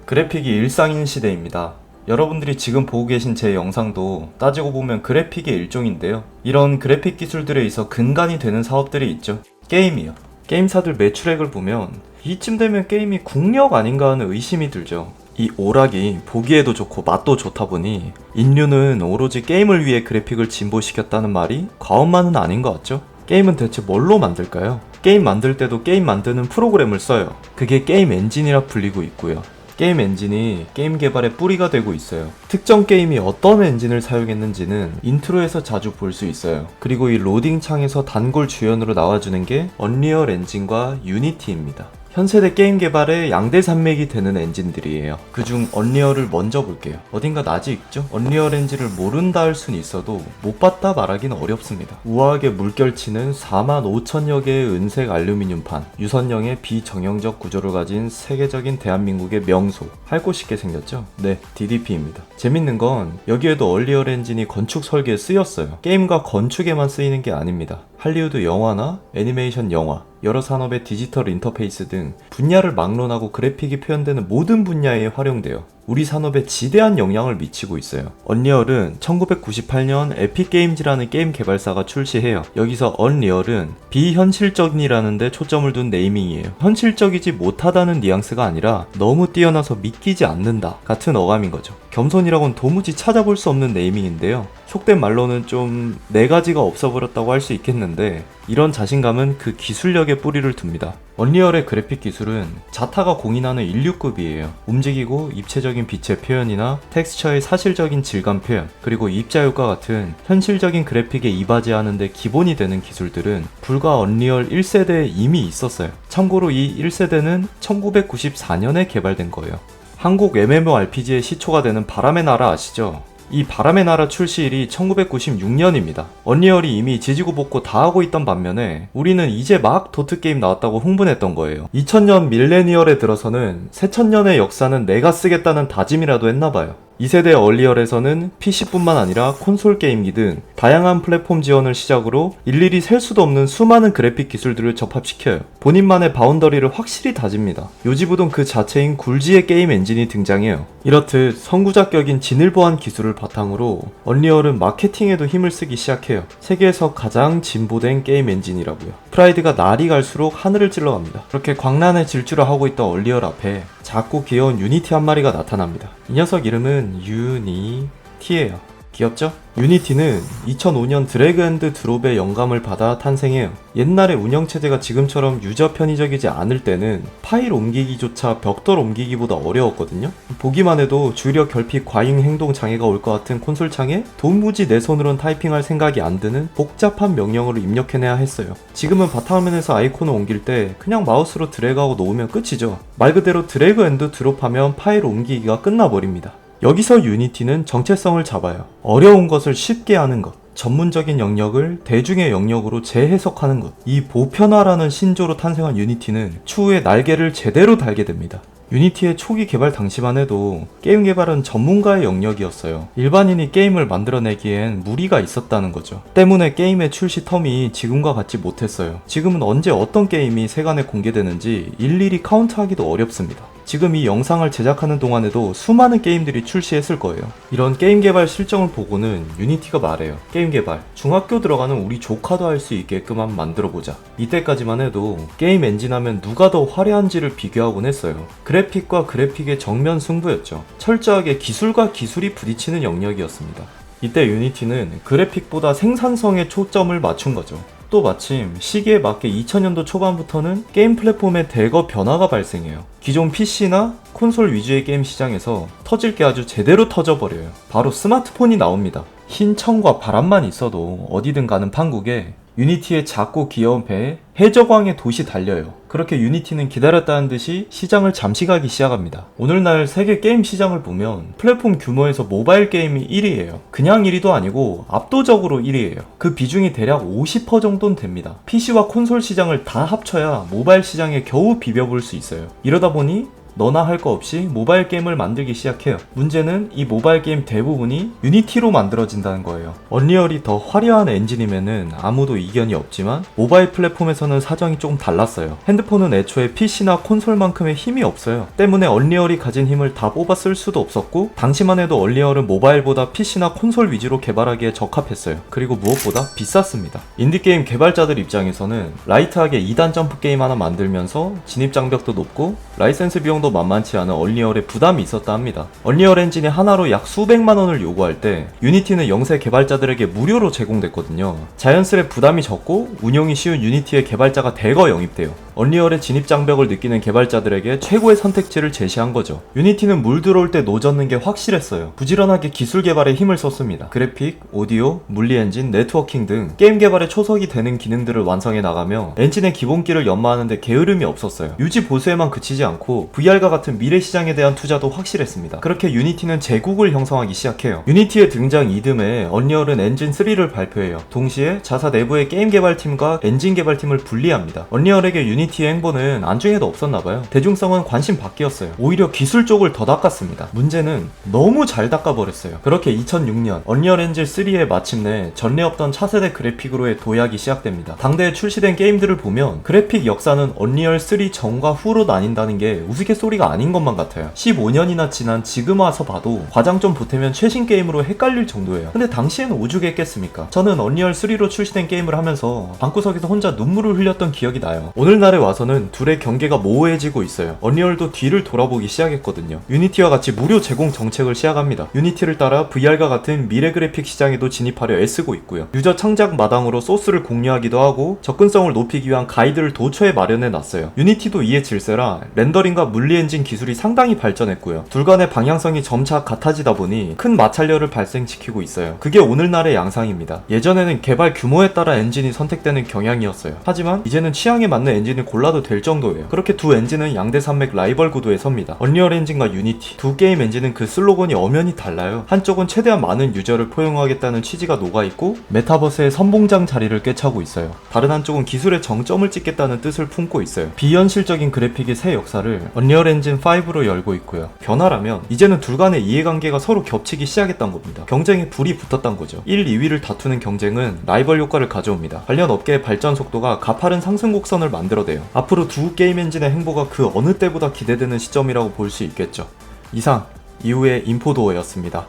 그래픽이 일상인 시대입니다. 여러분들이 지금 보고 계신 제 영상도 따지고 보면 그래픽의 일종인데요. 이런 그래픽 기술들에 있어 근간이 되는 사업들이 있죠. 게임이요. 게임사들 매출액을 보면 이쯤 되면 게임이 국력 아닌가 하는 의심이 들죠. 이 오락이 보기에도 좋고 맛도 좋다 보니 인류는 오로지 게임을 위해 그래픽을 진보시켰다는 말이 과언만은 아닌 것 같죠? 게임은 대체 뭘로 만들까요? 게임 만들 때도 게임 만드는 프로그램을 써요. 그게 게임 엔진이라 불리고 있고요. 게임 엔진이 게임 개발의 뿌리가 되고 있어요. 특정 게임이 어떤 엔진을 사용했는지는 인트로에서 자주 볼 수 있어요. 그리고 이 로딩 창에서 단골 주연으로 나와주는 게 언리얼 엔진과 유니티입니다. 현세대 게임 개발의 양대 산맥이 되는 엔진들이에요. 그중 언리얼을 먼저 볼게요. 어딘가 낯이 익죠? 언리얼 엔진을 모른다 할 순 있어도 못 봤다 말하기는 어렵습니다. 우아하게 물결치는 45,000여 개의 은색 알루미늄판, 유선형의 비정형적 구조를 가진 세계적인 대한민국의 명소. 핥고 싶게 생겼죠? 네, DDP입니다. 재밌는 건 여기에도 언리얼 엔진이 건축 설계에 쓰였어요. 게임과 건축에만 쓰이는 게 아닙니다. 할리우드 영화나 애니메이션 영화, 여러 산업의 디지털 인터페이스 등 분야를 막론하고 그래픽이 표현되는 모든 분야에 활용돼요. 우리 산업에 지대한 영향을 미치고 있어요. 언리얼은 1998년 에픽게임즈라는 게임 개발사가 출시해요. 여기서 언리얼은 비현실적이라는 데 초점을 둔 네이밍이에요. 현실적이지 못하다는 뉘앙스가 아니라 너무 뛰어나서 믿기지 않는다 같은 어감인 거죠. 겸손이라고는 도무지 찾아볼 수 없는 네이밍인데요. 속된 말로는 좀 네 가지가 없어버렸다고 할 수 있겠는데 이런 자신감은 그 기술력에 뿌리를 둡니다. 언리얼의 그래픽 기술은 자타가 공인하는 인류급이에요. 움직이고 입체적인 빛의 표현이나 텍스처의 사실적인 질감 표현, 그리고 입자효과 같은 현실적인 그래픽에 이바지하는 데 기본이 되는 기술들은 불과 언리얼 1세대에 이미 있었어요. 참고로 이 1세대는 1994년에 개발된 거예요. 한국 MMORPG의 시초가 되는 바람의 나라 아시죠? 이 바람의 나라 출시일이 1996년입니다. 언리얼이 이미 지지고 볶고 다 하고 있던 반면에 우리는 이제 막 도트게임 나왔다고 흥분했던 거예요. 2000년 밀레니얼에 들어서는 새천년의 역사는 내가 쓰겠다는 다짐이라도 했나봐요. 2세대 얼리얼에서는 PC뿐만 아니라 콘솔 게임기 등 다양한 플랫폼 지원을 시작으로 일일이 셀 수도 없는 수많은 그래픽 기술들을 접합시켜요. 본인만의 바운더리를 확실히 다집니다. 요지부동 그 자체인 굴지의 게임 엔진이 등장해요. 이렇듯 선구자격인 지닐보한 기술을 바탕으로 언리얼은 마케팅에도 힘을 쓰기 시작해요. 세계에서 가장 진보된 게임 엔진이라고요. 프라이드가 날이 갈수록 하늘을 찔러갑니다. 그렇게 광란의 질주를 하고 있던 언리얼 앞에 작고 귀여운 유니티 한 마리가 나타납니다. 이 녀석 이름은 유니티예요. 귀엽죠? 유니티는 2005년 드래그 앤드 드롭의 영감을 받아 탄생해요. 옛날의 운영체제가 지금처럼 유저 편의적이지 않을 때는 파일 옮기기조차 벽돌 옮기기보다 어려웠거든요. 보기만 해도 주력 결핍 과잉 행동 장애가 올 것 같은 콘솔 창에 도무지 내 손으론 타이핑할 생각이 안 드는 복잡한 명령어를 입력해내야 했어요. 지금은 바탕화면에서 아이콘을 옮길 때 그냥 마우스로 드래그하고 놓으면 끝이죠. 말 그대로 드래그 앤드 드롭하면 파일 옮기기가 끝나버립니다. 여기서 유니티는 정체성을 잡아요. 어려운 것을 쉽게 하는 것, 전문적인 영역을 대중의 영역으로 재해석하는 것. 이 보편화라는 신조로 탄생한 유니티는 추후에 날개를 제대로 달게 됩니다. 유니티의 초기 개발 당시만 해도 게임 개발은 전문가의 영역이었어요. 일반인이 게임을 만들어내기엔 무리가 있었다는 거죠. 때문에 게임의 출시 텀이 지금과 같지 못했어요. 지금은 언제 어떤 게임이 세간에 공개되는지 일일이 카운트하기도 어렵습니다. 지금 이 영상을 제작하는 동안에도 수많은 게임들이 출시했을 거예요. 이런 게임 개발 실정을 보고는 유니티가 말해요. 게임 개발, 중학교 들어가는 우리 조카도 할 수 있게끔 한번 만들어보자. 이때까지만 해도 게임 엔진 하면 누가 더 화려한지를 비교하곤 했어요. 그래픽과 그래픽의 정면 승부였죠. 철저하게 기술과 기술이 부딪히는 영역이었습니다. 이때 유니티는 그래픽보다 생산성에 초점을 맞춘 거죠. 또 마침 시기에 맞게 2000년도 초반부터는 게임 플랫폼에 대거 변화가 발생해요. 기존 PC나 콘솔 위주의 게임 시장에서 터질 게 아주 제대로 터져버려요. 바로 스마트폰이 나옵니다. 흰 천과 바람만 있어도 어디든 가는 판국에 유니티의 작고 귀여운 배에 해적왕의 돛이 달려요. 그렇게 유니티는 기다렸다는 듯이 시장을 잠식하기 시작합니다. 오늘날 세계 게임 시장을 보면 플랫폼 규모에서 모바일 게임이 1위예요. 그냥 1위도 아니고 압도적으로 1위예요. 그 비중이 대략 50% 정도는 됩니다. PC와 콘솔 시장을 다 합쳐야 모바일 시장에 겨우 비벼볼 수 있어요. 이러다 보니 너나 할 거 없이 모바일 게임을 만들기 시작해요. 문제는 이 모바일 게임 대부분이 유니티로 만들어진다는 거예요. 언리얼이 더 화려한 엔진이면은 아무도 이견이 없지만 모바일 플랫폼에서는 사정이 조금 달랐어요. 핸드폰은 애초에 PC나 콘솔만큼의 힘이 없어요. 때문에 언리얼이 가진 힘을 다 뽑아 쓸 수도 없었고 당시만 해도 언리얼은 모바일보다 PC나 콘솔 위주로 개발하기에 적합했어요. 그리고 무엇보다 비쌌습니다. 인디게임 개발자들 입장에서는 라이트하게 2단 점프 게임 하나 만들면서 진입 장벽도 높고 라이센스 비용도 만만치 않은 언리얼에 부담이 있었다 합니다. 언리얼 엔진이 하나로 약 수백만 원을 요구할 때 유니티는 영세 개발자들에게 무료로 제공됐거든요. 자연스레 부담이 적고 운용이 쉬운 유니티의 개발자가 대거 영입돼요. 언리얼의 진입 장벽을 느끼는 개발자들에게 최고의 선택지를 제시한 거죠. 유니티는 물 들어올 때 노젓는 게 확실했어요. 부지런하게 기술 개발에 힘을 썼습니다. 그래픽, 오디오, 물리 엔진, 네트워킹 등 게임 개발에 초석이 되는 기능들을 완성해 나가며 엔진의 기본기를 연마하는데 게으름이 없었어요. 유지 보수에만 그치지 않고 VR과 같은 미래 시장에 대한 투자도 확실했습니다. 그렇게 유니티는 제국을 형성하기 시작해요. 유니티의 등장 이듬해 언리얼은 엔진 3를 발표해요. 동시에 자사 내부의 게임 개발팀과 엔진 개발팀을 분리합니다. 언리얼에게 유니티의 행보는 안중에도 없었나봐요. 대중성은 관심 밖이었어요. 오히려 기술 쪽을 더 닦았습니다. 문제는 너무 잘 닦아버렸어요. 그렇게 2006년 언리얼 엔진 3에 마침내 전례 없던 차세대 그래픽으로의 도약이 시작됩니다. 당대에 출시된 게임들을 보면 그래픽 역사는 언리얼 3 전과 후로 나뉜다는 게 우스갯소리가 아닌 것만 같아요. 15년이나 지난 지금 와서 봐도 과장 좀 보태면 최신 게임으로 헷갈릴 정도예요. 근데 당시에는 오죽했겠습니까? 저는 언리얼 3로 출시된 게임을 하면서 방구석에서 혼자 눈물을 흘렸던 기억이 나요. 오늘날에 와서는 둘의 경계가 모호해지고 있어요. 언리얼도 뒤를 돌아보기 시작했거든요. 유니티와 같이 무료 제공 정책을 시작합니다. 유니티를 따라 VR과 같은 미래 그래픽 시장에도 진입하려 애쓰고 있고요. 유저 창작 마당으로 소스를 공유하기도 하고 접근성을 높이기 위한 가이드를 도처에 마련해 놨어요. 유니티도 이에 질세라 렌더링과 물리 엔진 기술이 상당히 발전했고요. 둘 간의 방향성이 점차 같아지다 보니 큰 마찰력을 발생시키고 있어요. 그게 오늘날의 양상입니다. 예전에는 개발 규모에 따라 엔진이 선택되는 경향이었어요. 하지만 이제는 취향에 맞는 엔진을 골라도 될 정도예요. 그렇게 두 엔진은 양대산맥 라이벌 구도에 섭니다. 언리얼 엔진과 유니티 두 게임 엔진은 그 슬로건이 엄연히 달라요. 한쪽은 최대한 많은 유저를 포용하겠다는 취지가 녹아있고 메타버스의 선봉장 자리를 꿰차고 있어요. 다른 한쪽은 기술의 정점을 찍겠다는 뜻을 품고 있어요. 비현실적인 그래픽의 새 역사를 언리얼 엔진 5로 열고 있고요. 변화라면 이제는 둘 간의 이해관계가 서로 겹치기 시작했던 겁니다. 경쟁에 불이 붙었던 거죠. 1, 2위를 다투는 경쟁은 라이벌 효과를 가져옵니다. 관련 업계의 발전 속도가 가파른 상승 곡선을 만들어내요. 앞으로 두 게임 엔진의 행보가 그 어느 때보다 기대되는 시점이라고 볼 수 있겠죠. 이상 이후의 인포도어였습니다.